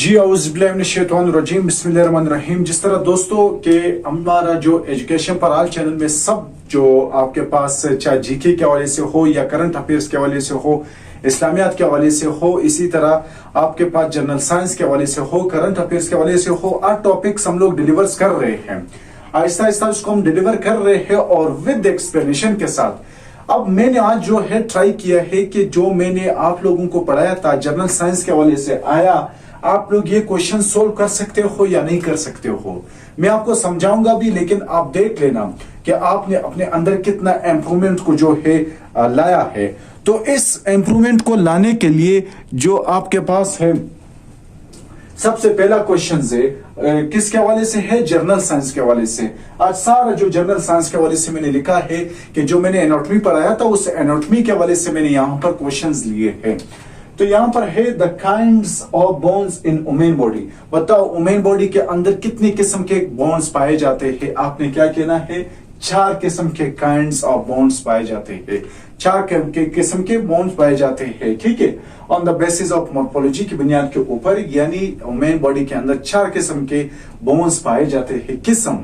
जी औज़ुबिल्लाहिमिनश्शैतानिर्रजीम बिस्मिल्लाहिर्रहमानिर्रहीम। जिस तरह दोस्तों के हमारा जो एजुकेशन पर आल चैनल में सब जो आपके पास चाहे जीके के हवाले से हो या करंट अफेयर्स के हवाले से हो, इस्लामियात के हवाले से हो, इसी तरह आपके पास जनरल साइंस के हवाले से हो, करंट अफेयर्स के हवाले से हो, हर टॉपिक्स हम लोग डिलीवर कर रहे हैं। आहिस्ता आहिस्ता उसको हम डिलीवर कर रहे हैं और विद एक्सप्लेनेशन के साथ। अब मैंने आज जो है ट्राई किया है कि जो मैंने आप लोगों को पढ़ाया था जनरल साइंस के हवाले से, आया आप लोग ये क्वेश्चन सोल्व कर सकते हो या नहीं कर सकते हो। मैं आपको समझाऊंगा भी, लेकिन आप देख लेना कि आपने अपने अंदर कितना इंप्रूवमेंट को जो है लाया है। तो इस इंप्रूवमेंट को लाने के लिए जो आपके पास है, सबसे पहला क्वेश्चन है किसके हवाले से है, जनरल साइंस के हवाले से। आज सारा जो जनरल साइंस के हवाले से मैंने लिखा है कि जो मैंने एनाटॉमी पढ़ाया था उस एनाटॉमी के हवाले से मैंने यहां पर क्वेश्चंस लिए हैं। तो यहां पर है the kinds of bones in women body. बताओ वुमेन बॉडी के अंदर कितनी किस्म के बोन्स पाए जाते हैं। आपने क्या कहना है, 4 किस्म के काइंड्स ऑफ बोन्स पाए जाते हैं, 4 किस्म के बोन्स पाए जाते हैं। ठीक है, on the basis of morphology की बुनियाद के ऊपर, यानी वुमेन बॉडी के अंदर 4 किस्म के बोन्स पाए जाते हैं, किस्म।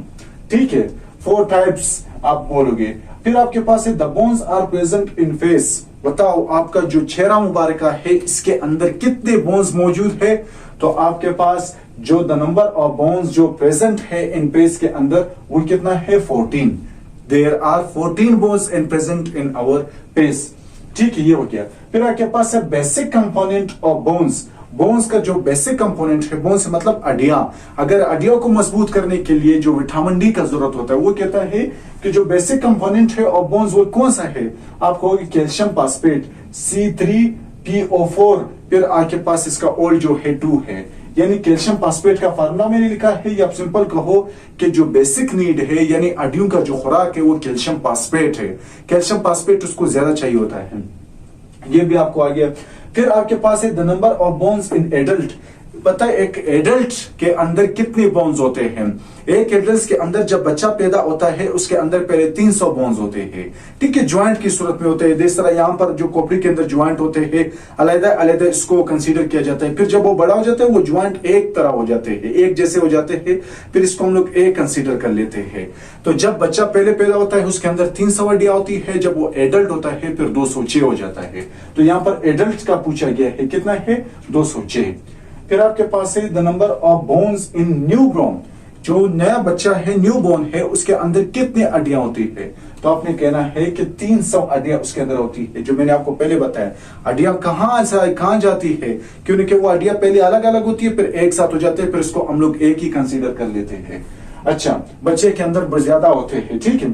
ठीक है, 4 टाइप्स आप बोलोगे। फिर आपके पास है the bones are present in face. बताओ आपका जो चेहरा मुबारका है इसके अंदर कितने बोन्स मौजूद है। तो आपके पास जो द नंबर ऑफ बोन्स जो प्रेजेंट है इन फेस के अंदर वो कितना है, 14। There are 14 bones in present in our face. ठीक है, ये हो गया। फिर आपके पास है basic component of bones. Bones का जो बेसिक कंपोनेंट है, बोन्स मतलब हड्डियां, अगर हड्डियों को मजबूत करने के लिए जो विटामिन डी का जरूरत होता है, वो कहता है कि जो बेसिक कंपोनेंट है ऑफ बोन्स वो कौन सा है। आपको होगी कैल्शियम फास्फेट C3PO4। फिर आपके पास इसका ओल्ड जो है 2 है, यानी कैल्शियम फास्फेट का फार्मूला मैंने लिखा है, या आप सिंपल कहो कि जो बेसिक नीड है यानी हड्डियों का जो खुराक है वो कैल्शियम फास्फेट है। कैल्शियम फास्फेट उसको ज्यादा चाहिए होता है, ये भी आपको आ गया। फिर आपके पास है the number of bones in adult. पता है एक एडल्ट के अंदर कितने बोन्स होते हैं। एक एडल्ट के अंदर जब बच्चा पैदा होता है उसके अंदर पहले 300 बोन्स होते हैं। ठीक है, ज्वाइंट की सूरत में होते हैं। जिस तरह यहाँ पर जो खोपड़ी के अंदर ज्वाइंट होते हैं, अलग अलग इसको कंसीडर किया जाता है। फिर जब वो बड़ा हो जाता है वो ज्वाइंट एक तरह हो जाते हैं, एक जैसे हो जाते हैं, फिर इसको हम लोग एक कंसीडर कर लेते हैं। तो जब बच्चा पहले पैदा होता है उसके अंदर 300 हड्डियां होती है, जब वो एडल्ट होता है फिर 206 हो जाता है। तो यहाँ पर एडल्ट का पूछा गया है, कितना है, 206। फिर आपके पास है the number of bones in new born. जो नया बच्चा है, न्यू बॉर्न है, उसके अंदर कितने हड्डियां होती है। तो आपने कहना है कि 300 हड्डियां उसके अंदर होती है। जो मैंने आपको पहले बताया, हड्डियां कहां जाती है, क्योंकि वो हड्डियां पहले अलग अलग होती है फिर एक साथ हो जाते हैं, फिर इसको हम लोग एक ही कंसीडर कर लेते हैं। अच्छा, बच्चे के अंदर ज्यादा होते हैं। ठीक है,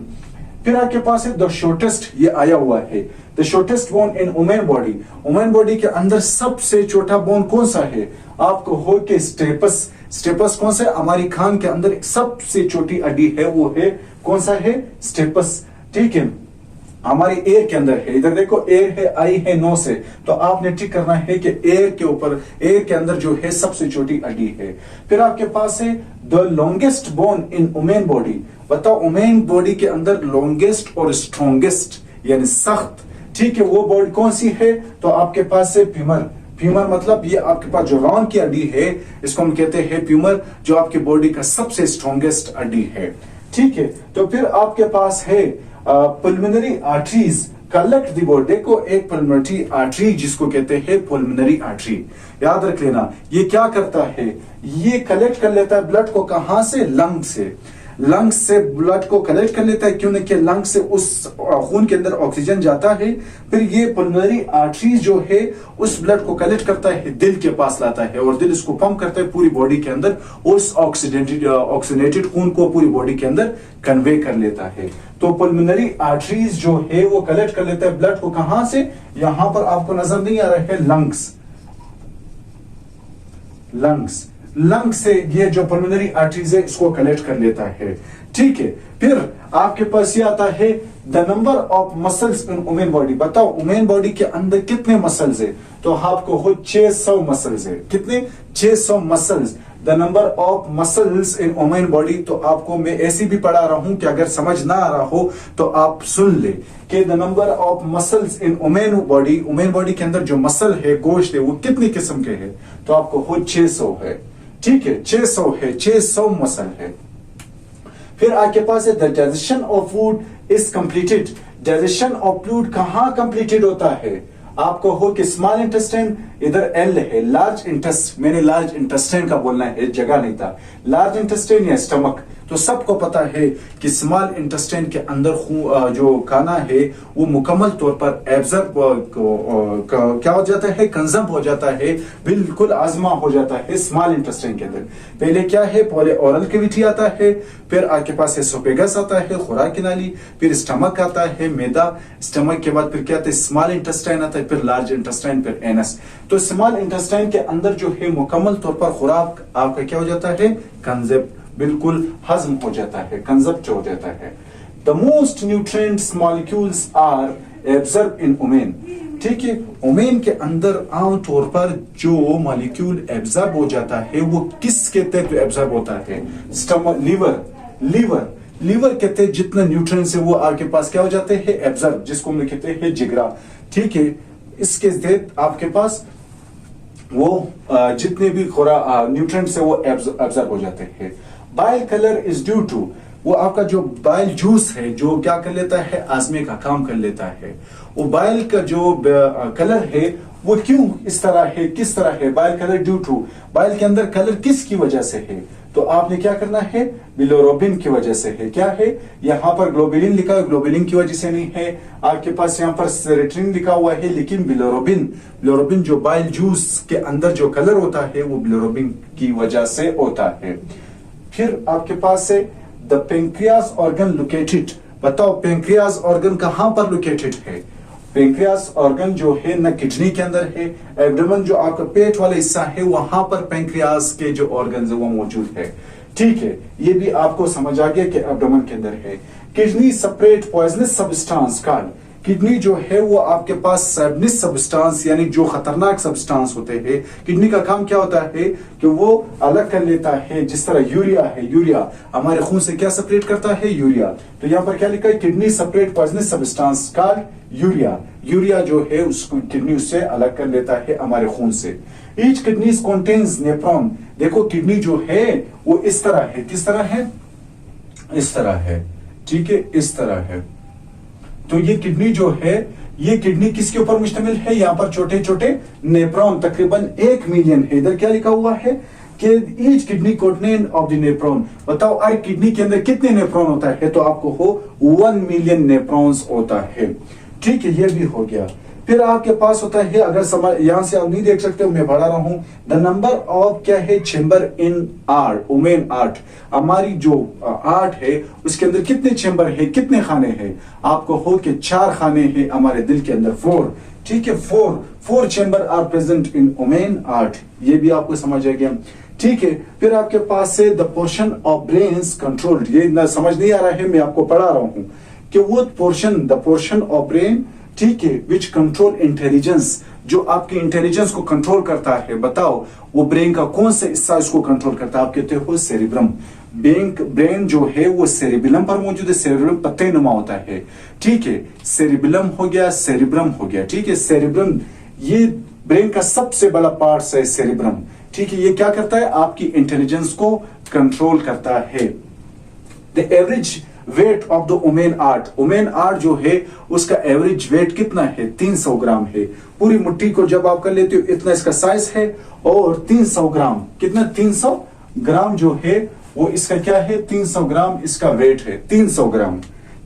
फिर आपके पास है द शॉर्टेस्ट, ये आया हुआ है the shortest bone in women body. Women body के अंदर सबसे छोटा बोन कौन सा है। आपको हो कि स्टेपस। स्टेपस कौन सा है, हमारी खान के अंदर सबसे छोटी हड्डी है, वो है कौन सा है, स्टेपस। ठीक है, हमारे एयर के अंदर है। इधर देखो एयर है, आई है नो से, तो आपने ठीक करना है कि एयर के ऊपर, एयर के अंदर जो है सबसे छोटी हड्डी है। फिर आपके पास है the longest bone in women body. बताओ वुमेन बॉडी के अंदर लॉन्गेस्ट और स्ट्रॉन्गेस्ट यानी सख्त, ठीक है, वो बॉडी कौन सी है। तो आपके पास है फीमर। फ्यूमर मतलब ये आपके पास जो रॉन की हड्डी है इसको हम कहते हैं फ्यूमर, जो आपकी बॉडी का सबसे स्ट्रॉन्गेस्ट हड्डी है। ठीक है, तो फिर आपके पास है pulmonary arteries collect the blood. देखो एक पल्मोनरी आर्टरी जिसको कहते हैं पल्मोनरी आर्टरी, याद रख लेना। ये क्या करता है, ये कलेक्ट कर लेता है ब्लड को, कहां से, लंग से। लंग्स से ब्लड को कलेक्ट कर लेता है, क्योंकि लंग से उस खून के अंदर ऑक्सीजन जाता है। फिर ये पल्मोनरी आर्टरीज जो है उस ब्लड को कलेक्ट करता है, दिल के पास लाता है और दिल इसको पंप करता है पूरी बॉडी के अंदर, उस ऑक्सीनेटेड खून को पूरी बॉडी के अंदर कन्वे कर लेता है। तो पल्मोनरी आर्टरीज जो है वो कलेक्ट कर लेता है ब्लड को, कहां से, यहां पर आपको नजर नहीं आ रहा है, लंग्स। लंग्स, लंग से ये जो पल्मोनरी आर्टरीज है इसको कलेक्ट कर लेता है। ठीक है, फिर आपके पास ये आता है the number of muscles in women body. बताओ वुमेन बॉडी के अंदर कितने मसल्स है। तो आपको हो 600 मसल्स है। कितने, 600 muscles. The number of muscles in women body, तो आपको मैं ऐसी भी पढ़ा रहा हूं कि अगर समझ ना आ रहा हो तो आप सुन ले कि the number of muscles in women body के अंदर जो मसल है, गोश्त है, वो कितने किस्म के हैं, तो आपको हो 600 है। ठीक है, 600 है, 600 मसल है। फिर आपके पास है the digestion of food is completed. Digestion of food कहां कंप्लीटेड होता है, आपको हो कि स्मॉल इंटेस्टाइन, इधर एल है, लार्ज इंटेस्ट, मैंने लार्ज इंटेस्टाइन का बोलना है, जगह नहीं था, लार्ज इंटेस्टाइन या स्टमक, तो सबको पता है कि स्मॉल इंटेस्टाइन के अंदर जो खाना है वो मुकम्मल तौर पर एब्जॉर्ब क्या हो जाता है, कंज्यूम हो जाता है, बिल्कुल आजमा हो जाता है स्मॉल इंटेस्टाइन के अंदर। पहले क्या है, पहले ओरल कैविटी आता है, फिर आपके पास एसोफेगस आता है, खुराक की नाली, फिर स्टमक आता है, मैदा, स्टमक के बाद फिर क्या आता है, स्मॉल इंटेस्टाइन आता है, फिर लार्ज इंटेस्टाइन, फिर एनस। तो स्मॉल इंटेस्टाइन के अंदर जो है मुकम्मल तौर पर खुराक आपका क्या हो जाता है, कंज्यूम, बिल्कुल हजम हो जाता है, कंजप्ट हो जाता है। The most nutrients molecules are absorb in human. ठीक है, वुमेन के अंदर आमतौर पर जो मॉलिक्यूल एब्जॉर्ब हो जाता है वो किसके तहत एब्जॉर्ब होता है, स्टमक, लीवर के तहत जितना न्यूट्रिएंट्स है वो आपके पास क्या हो जाते हैं, एब्जॉर्ब, जिसको हम कहते हैं जिगरा। ठीक है, इसके तहत आपके पास वो जितने भी न्यूट्रिएंट्स है वो एब्जॉर्ब हो जाते हैं। Bile colour is due to, वो आपका जो बाइल जूस है जो क्या कर लेता है, आजमे का काम कर लेता है। वो बाइल का जो कलर है वो क्यों इस तरह है, किस तरह है, bile colour due to, bile के अंदर कलर किसकी वजह से है, तो आपने क्या करना है, बिलोरोबिन की वजह से है। क्या है, यहाँ पर ग्लोबुलिन लिखा है, ग्लोबुलिन की वजह से नहीं है, आपके पास यहाँ पर सेरोटोनिन लिखा हुआ है, लेकिन बिलोरोबिन जो बाइल जूस के अंदर जो कलर होता है वो बिलोरोबिन की वजह से होता है। फिर आपके पास है द पेंक्रियास ऑर्गन लोकेटेड। बताओ पेंक्रियास ऑर्गन कहां पर लोकेटेड है, पेंक्रियास ऑर्गन जो है न किडनी के अंदर है, एब्डोमेन जो आपका पेट वाला हिस्सा है वहां पर पेंक्रियास के जो ऑर्गन है वो मौजूद है। ठीक है, ये भी आपको समझ आ गया कि एब्डोमेन के अंदर है। Kidney separate poisonous substance called, kidney जो है वो आपके पास पॉइजनस सब्सटेंस यानी जो खतरनाक सब्सटेंस होते हैं, किडनी का काम क्या होता है कि वो अलग कर लेता है। जिस तरह यूरिया है, यूरिया हमारे खून से क्या सेपरेट करता है, यूरिया, तो यहाँ पर क्या लिखा है, kidney separate poisonous substance called urea. Urea जो है उसको किडनी उससे अलग कर लेता है हमारे खून से। ईच किडनी कंटेन्स नेफ्रॉन, देखो किडनी जो है वो इस तरह है, किस तरह है, इस तरह है। ठीक है, इस तरह है। तो ये किडनी जो है, ये किडनी किसके ऊपर मुश्तमिल है, यहाँ पर छोटे छोटे नेफ्रॉन तकरीबन 1 मिलियन है। इधर क्या लिखा हुआ है कि each kidney contain of the nephron. बताओ हर किडनी के अंदर कितने नेफ्रॉन होता है, तो आपको हो 1 मिलियन नेफ्रॉन्स होता है। ठीक है, ये भी हो गया। फिर आपके पास होता है, अगर यहां से आप नहीं देख सकते मैं पढ़ा रहा हूं, द नंबर ऑफ क्या है, चेंबर इन आर्ट, वुमेन आर्ट, हमारी जो आर्ट है उसके अंदर कितने चेंबर है, कितने खाने हैं, आपको हो कि 4 खाने हैं हमारे दिल के अंदर, 4। ठीक है, 4 chamber are present in human heart, ये भी आपको समझ आ गया। ठीक है, फिर आपके पास से the portion of brains controlled, ये ना समझ नहीं आ रहा है, मैं आपको पढ़ा रहा हूं कि वो portion, the portion of brain, ठीक है, विच कंट्रोल इंटेलिजेंस, जो आपकी इंटेलिजेंस को कंट्रोल करता है। बताओ वो ब्रेन का कौन सा हिस्सा इसको कंट्रोल करता है, आप कहते हो सेरिब्रम। ब्रेन जो है वो सेरिबिलम पर मौजूद है, सेरिब्रम पत्ते नुमा होता है। ठीक है, सेरिबिलम हो गया, सेरिब्रम हो गया। ठीक है, सेरिब्रम ये ब्रेन का सबसे बड़ा पार्ट है, सेरिब्रम। ठीक है, ये क्या करता है, आपकी इंटेलिजेंस को कंट्रोल करता है। The average weight of the women art, women art जो है उसका एवरेज वेट कितना है, 300 ग्राम है। पूरी मुट्ठी को जब आप कर लेते हो इतना इसका साइज है, और 300 ग्राम, कितना, 300 ग्राम जो है वो इसका क्या है, 300 ग्राम इसका वेट है, 300 ग्राम,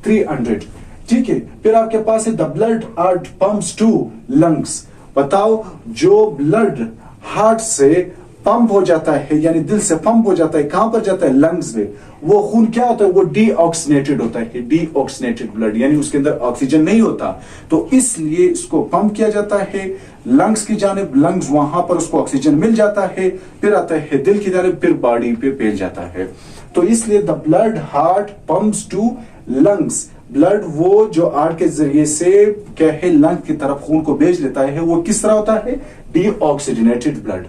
300। ठीक है, फिर आपके पास है the blood heart pumps to lungs. बताओ जो ब्लड हार्ट से पंप हो जाता है, यानी दिल से पंप हो जाता है, कहां पर जाता है, लंग्स में, वो खून क्या होता है, वो डीऑक्सीनेटेड होता है, डीऑक्सीनेटेड ब्लड, यानी उसके अंदर ऑक्सीजन नहीं होता, तो इसलिए इसको पंप किया जाता है लंग्स की जानिब, लंग्स वहां पर उसको ऑक्सीजन मिल जाता है, फिर आता है दिल की जानिब, फिर बॉडी पे फैल जाता है। तो इसलिए the blood heart pumps to lungs, blood वो जो हार्ट के जरिए से क्या है लंग की तरफ खून को भेज लेता है, वो किस तरह होता है, डीऑक्सीजनेटेड ब्लड।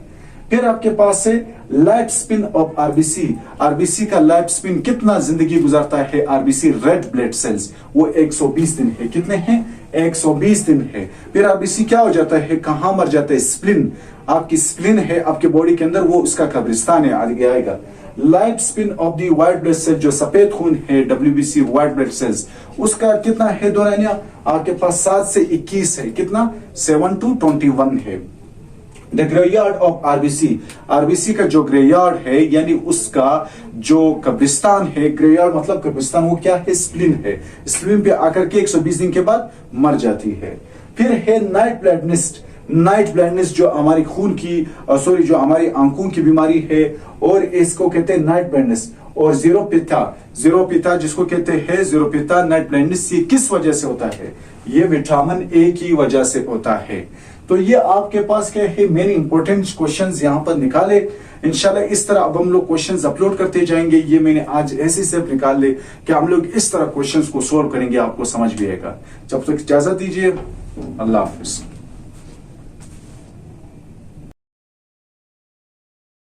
फिर आपके पास है life span of RBC. RBC का लाइफ स्पिन कितना जिंदगी गुजारता है आरबीसी रेड ब्लड सेल्स, वो 120 दिन है। कितने हैं? 120 दिन है। फिर आरबीसी क्या हो जाता है, कहां मर जाता है? स्प्लिन, आपकी स्प्लिन है आपके बॉडी के अंदर, वो उसका कब्रिस्तान है, आगे आएगा। Life span of the white blood cell, जो सफेद खून है डब्ल्यूबीसी व्हाइट ब्लड सेल्स, उसका कितना है दोरानिया? आपके पास 7 से 21 है। कितना? 7 to 21 है। The graveyard of RBC, RBC का जो ग्रेवयार्ड है यानी उसका जो कब्रिस्तान है, ग्रेवयार्ड मतलब कब्रिस्तान, वो क्या है? स्प्लिन है। स्प्लिन पे आकर के 120 दिन के बाद मर जाती है। फिर है नाइट ब्लाइंडनेस। नाइट ब्लाइंडनेस जो हमारी खून की जो हमारी आंखों की बीमारी है, और इसको कहते हैं नाइट ब्लाइंडनेस। और जीरो पिता जिसको कहते हैं जीरो पिता नाइट ब्लाइंडनेस, ये किस वजह से होता है? ये विटामिन ए की वजह से होता है। तो ये आपके पास क्या है, मेन इंपॉर्टेंट क्वेश्चंस यहाँ पर निकाले। इंशाल्लाह इस तरह अब हम लोग क्वेश्चंस अपलोड करते जाएंगे। ये मैंने आज ऐसे स्टेप निकाल ले कि हम लोग इस तरह क्वेश्चंस को सोल्व करेंगे, आपको समझ भी आएगा। जब तक इजाजत दीजिए, अल्लाह हाफिज।